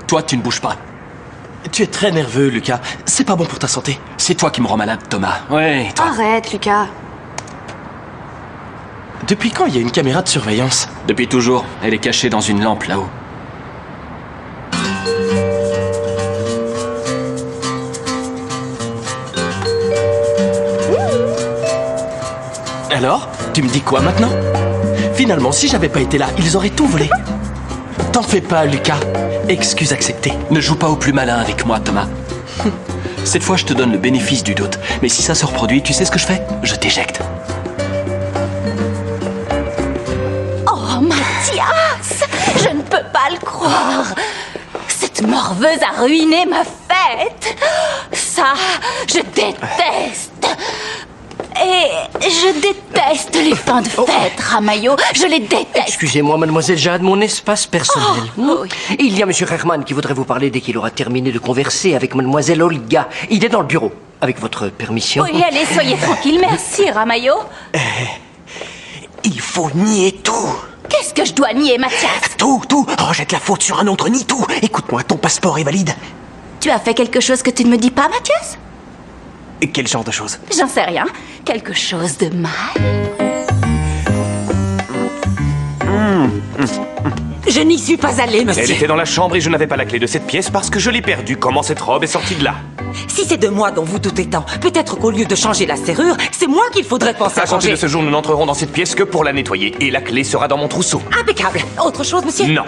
Toi, tu ne bouges pas. Tu es très nerveux, Lucas. C'est pas bon pour ta santé. C'est toi qui me rends malade, Thomas. Ouais, toi. Arrête, Lucas. Depuis quand il y a une caméra de surveillance? Depuis toujours. Elle est cachée dans une lampe, là-haut. Alors, tu me dis quoi maintenant? Finalement, si j'avais pas été là, ils auraient tout volé. T'en fais pas, Lucas. Excuse acceptée. Ne joue pas au plus malin avec moi, Thomas. Cette fois, je te donne le bénéfice du doute. Mais si ça se reproduit, tu sais ce que je fais? Je t'éjecte. Oh, Mathias! Je ne peux pas le croire! Cette morveuse a ruiné ma fête! Ça, je déteste! Et je déteste les fins de fête, Ramayo. Je les déteste. Excusez-moi, mademoiselle Jade, mon espace personnel. oui. Il y a monsieur Herman qui voudrait vous parler dès qu'il aura terminé de converser avec mademoiselle Olga. Il est dans le bureau, avec votre permission. Oui, allez, soyez tranquille. Merci, Ramayo. Il faut nier tout. Qu'est-ce que je dois nier, Mathias? Tout. Rejette la faute sur un autre, nie tout. Écoute-moi, ton passeport est valide. Tu as fait quelque chose que tu ne me dis pas, Mathias? Et quel genre de choses? J'en sais rien. Quelque chose de mal? Je n'y suis pas allée, monsieur. Elle était dans la chambre et je n'avais pas la clé de cette pièce parce que je l'ai perdue. Comment cette robe est sortie de là? Si c'est de moi dont vous doutez tant, peut-être qu'au lieu de changer la serrure, c'est moi qu'il faudrait penser à À compter changer. de ce jour, nous n'entrerons dans cette pièce que pour la nettoyer. Et la clé sera dans mon trousseau. Impeccable. Autre chose, monsieur? Non.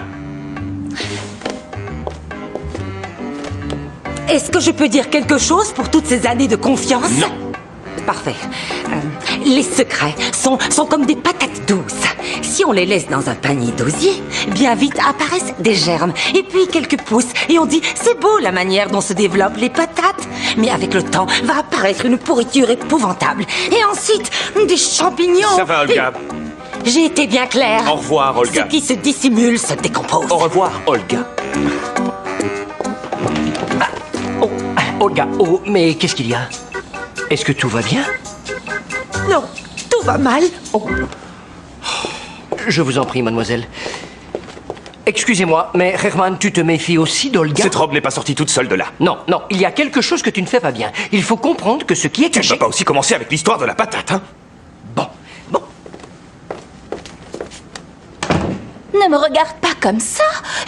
Est-ce que je peux dire quelque chose pour toutes ces années de confiance? Non. Parfait. Les secrets sont comme des patates douces. Si on les laisse dans un panier d'osier, bien vite apparaissent des germes et puis quelques pousses. Et on dit, c'est beau la manière dont se développent les patates. Mais avec le temps, va apparaître une pourriture épouvantable. Et ensuite, des champignons. Ça va, Olga. J'ai été bien claire. Au revoir, Olga. Ce qui se dissimule se décompose. Au revoir, Olga. Olga, mais qu'est-ce qu'il y a? Est-ce que tout va bien? Non, tout va mal. Je vous en prie, mademoiselle. Excusez-moi, mais Herman, tu te méfies aussi d'Olga? Cette robe n'est pas sortie toute seule de là. Non, il y a quelque chose que tu ne fais pas bien. Il faut comprendre que ce qui est Tu ne caché... peux pas aussi commencer avec l'histoire de la patate, hein? Bon. Ne me regarde pas comme ça.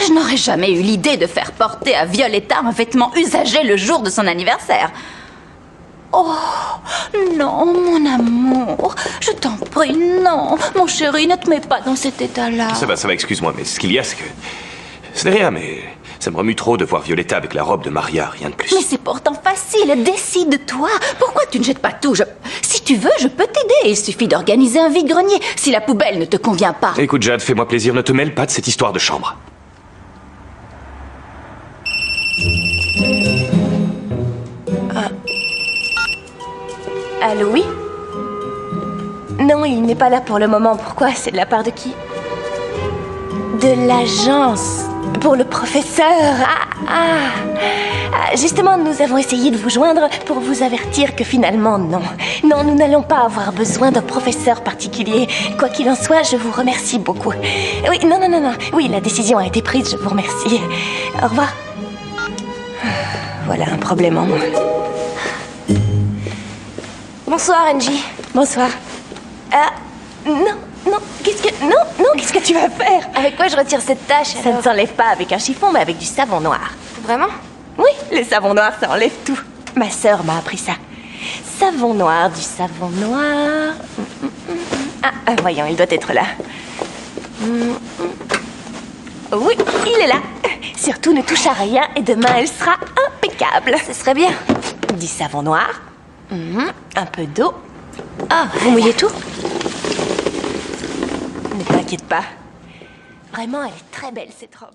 Je n'aurais jamais eu l'idée de faire porter à Violetta un vêtement usagé le jour de son anniversaire. Oh, non, mon amour. Je t'en prie, non. Mon chéri, ne te mets pas dans cet état-là. Ça va, excuse-moi, mais ce qu'il y a, c'est que... Ce n'est rien, mais ça me remue trop de voir Violetta avec la robe de Maria, rien de plus. Mais c'est pourtant facile. Décide-toi. Pourquoi tu ne jettes pas tout? Si tu veux, je peux t'aider. Il suffit d'organiser un vide-grenier. Si la poubelle ne te convient pas... Écoute, Jade, fais-moi plaisir, ne te mêle pas de cette histoire de chambre. Allô, oui? Non, il n'est pas là pour le moment. Pourquoi? C'est de la part de qui? De l'agence. Pour le professeur. Justement, nous avons essayé de vous joindre pour vous avertir que finalement, non. Non, nous n'allons pas avoir besoin d'un professeur particulier. Quoi qu'il en soit, je vous remercie beaucoup. Oui, non. Oui, la décision a été prise, je vous remercie. Au revoir. Voilà un problème en moins. Bonsoir, Angie. Bonsoir. Non, qu'est-ce que tu vas faire? Avec quoi je retire cette tache? Ça ne s'enlève pas avec un chiffon, mais avec du savon noir. Vraiment? Oui, le savon noir, ça enlève tout. Ma sœur m'a appris ça. Savon noir, du savon noir... voyons, il doit être là. Oui, il est là. Surtout, ne touche à rien et demain, elle sera impeccable. Ce serait bien. Du savon noir. Un peu d'eau. Vous mouillez tout? Ne t'inquiète pas. Vraiment, elle est très belle, cette robe.